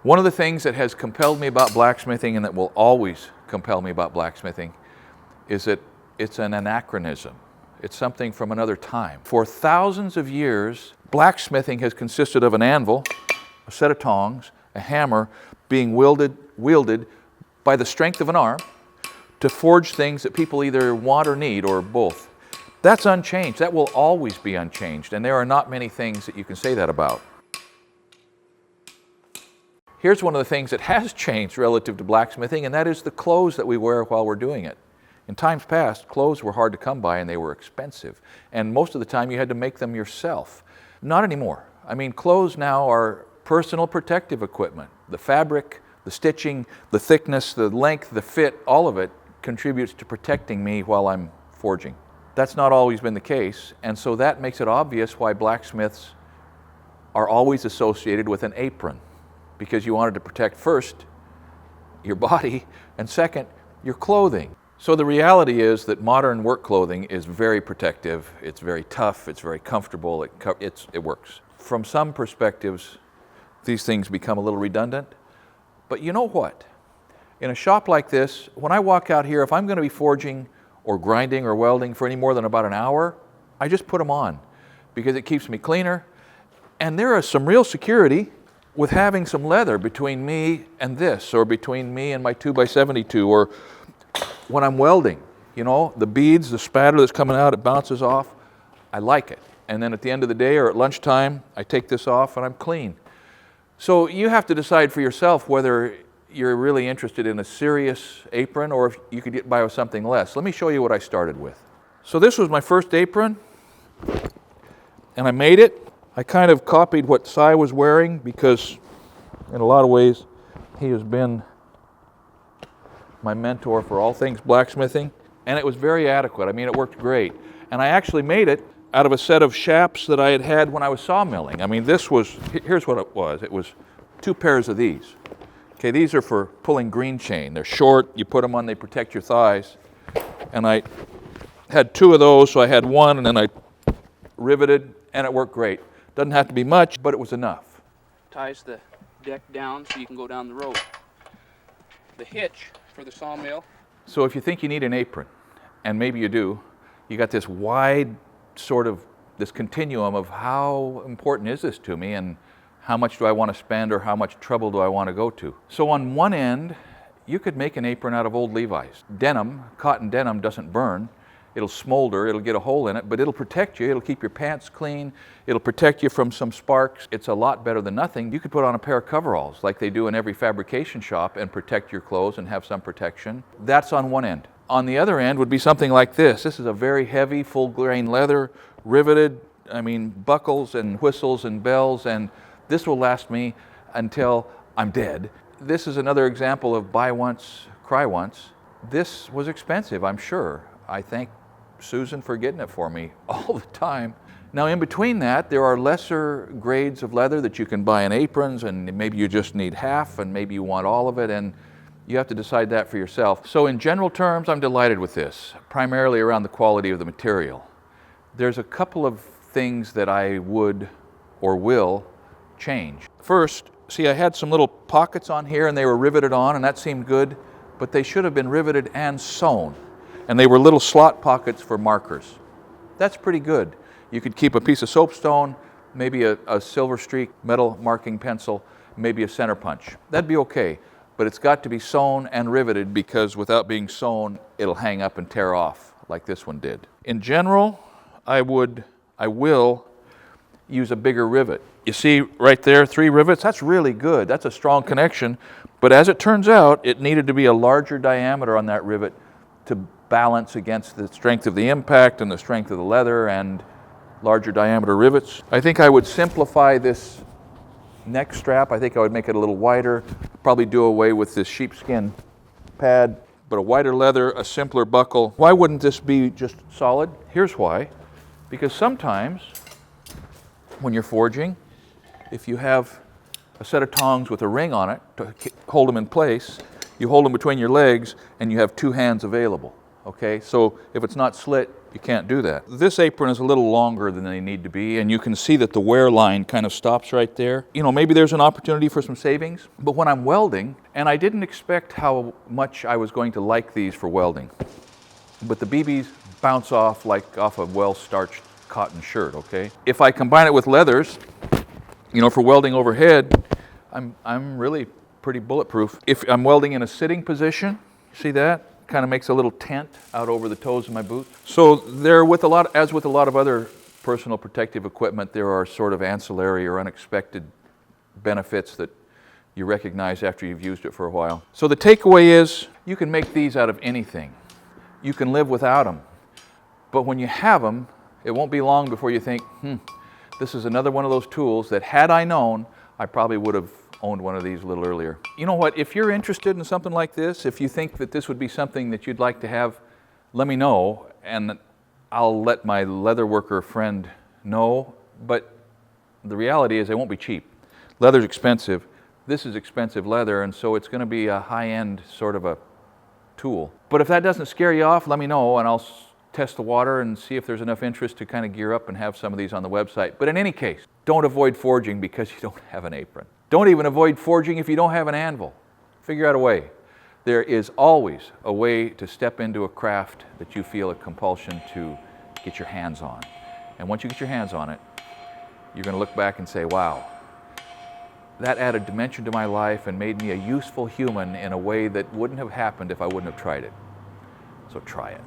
One of the things that has compelled me about blacksmithing, and that will always compel me about blacksmithing, is that it's an anachronism. It's something from another time. For thousands of years, blacksmithing has consisted of an anvil, a set of tongs, a hammer being wielded by the strength of an arm to forge things that people either want or need, or both. That's unchanged. That will always be unchanged, and there are not many things that you can say that about. Here's one of the things that has changed relative to blacksmithing, and that is the clothes that we wear while we're doing it. In times past, clothes were hard to come by and they were expensive, and most of the time you had to make them yourself. Not anymore. I mean, clothes now are personal protective equipment. The fabric, the stitching, the thickness, the length, the fit, all of it contributes to protecting me while I'm forging. That's not always been the case, and so that makes it obvious why blacksmiths are always associated with an apron, because you wanted to protect first your body and second your clothing. So the reality is that modern work clothing is very protective, it's very tough, it's very comfortable, it works. From some perspectives, these things become a little redundant, but you know what? In a shop like this, when I walk out here, if I'm going to be forging or grinding or welding for any more than about an hour, I just put them on because it keeps me cleaner, and there is some real security with having some leather between me and this, or between me and my 2x72, or when I'm welding, you know, the beads, the spatter that's coming out, it bounces off. I like it. And then at the end of the day or at lunchtime, I take this off and I'm clean. So you have to decide for yourself whether you're really interested in a serious apron or if you could get by with something less. Let me show you what I started with. So this was my first apron, and I made it. I kind of copied what Cy was wearing because in a lot of ways he has been my mentor for all things blacksmithing, and it was very adequate. I mean, it worked great. And I actually made it out of a set of shaps that I had had when I was sawmilling. I mean, here's what it was. It was 2 pairs of these. Okay, these are for pulling green chain. They're short, you put them on, they protect your thighs. And I had 2 of those, so I had one, and then I riveted, and it worked great. Doesn't have to be much, but it was enough. Ties the deck down so you can go down the road. The hitch for the sawmill. So if you think you need an apron, and maybe you do, you got this wide sort of, this continuum of how important is this to me, and how much do I want to spend, or how much trouble do I want to go to? So on one end, you could make an apron out of old Levi's. Denim, cotton denim doesn't burn. It'll smolder, it'll get a hole in it, but it'll protect you. It'll keep your pants clean. It'll protect you from some sparks. It's a lot better than nothing. You could put on a pair of coveralls like they do in every fabrication shop and protect your clothes and have some protection. That's on one end. On the other end would be something like this. This is a very heavy, full grain leather, riveted, I mean, buckles and whistles and bells, and this will last me until I'm dead. This is another example of buy once, cry once. This was expensive, I'm sure. I thank Susan for getting it for me all the time. Now in between that, there are lesser grades of leather that you can buy in aprons, and maybe you just need half, and maybe you want all of it, and you have to decide that for yourself. So in general terms, I'm delighted with this, primarily around the quality of the material. There's a couple of things that I would or will change. First, see, I had some little pockets on here and they were riveted on, and that seemed good, but they should have been riveted and sewn. And they were little slot pockets for markers. That's pretty good. You could keep a piece of soapstone, maybe a silver streak metal marking pencil, maybe a center punch. That'd be okay, but it's got to be sewn and riveted, because without being sewn, it'll hang up and tear off like this one did. In general, I will use a bigger rivet. You see right there, 3 rivets, that's really good. That's a strong connection, but as it turns out, it needed to be a larger diameter on that rivet to balance against the strength of the impact and the strength of the leather, and larger diameter rivets. I think I would simplify this neck strap. I think I would make it a little wider, probably do away with this sheepskin pad, but a wider leather, a simpler buckle. Why wouldn't this be just solid? Here's why. Because sometimes when you're forging, if you have a set of tongs with a ring on it to hold them in place, you hold them between your legs and you have 2 hands available. Okay, so if it's not slit, You can't do that. This apron is a little longer than they need to be, and you can see that the wear line kind of stops right there. You know, maybe there's an opportunity for some savings, but when I'm welding, and I didn't expect how much I was going to like these for welding, but the BBs bounce off like off a well-starched cotton shirt, okay? If I combine it with leathers, you know, for welding overhead, I'm really pretty bulletproof. If I'm welding in a sitting position, see that? Kind of makes a little tent out over the toes of my boot. So there, as with a lot of other personal protective equipment, there are sort of ancillary or unexpected benefits that you recognize after you've used it for a while. So the takeaway is, you can make these out of anything. You can live without them. But when you have them, it won't be long before you think, this is another one of those tools that, had I known, I probably would have owned one of these a little earlier. You know what, if you're interested in something like this, if you think that this would be something that you'd like to have, let me know, and I'll let my leather worker friend know. But the reality is, they won't be cheap. Leather's expensive. This is expensive leather, and so it's going to be a high-end sort of a tool. But if that doesn't scare you off, let me know, and I'll test the water and see if there's enough interest to kind of gear up and have some of these on the website. But in any case, don't avoid forging because you don't have an apron. Don't even avoid forging if you don't have an anvil. Figure out a way. There is always a way to step into a craft that you feel a compulsion to get your hands on. And once you get your hands on it, you're going to look back and say, wow, that added dimension to my life and made me a useful human in a way that wouldn't have happened if I wouldn't have tried it. So try it.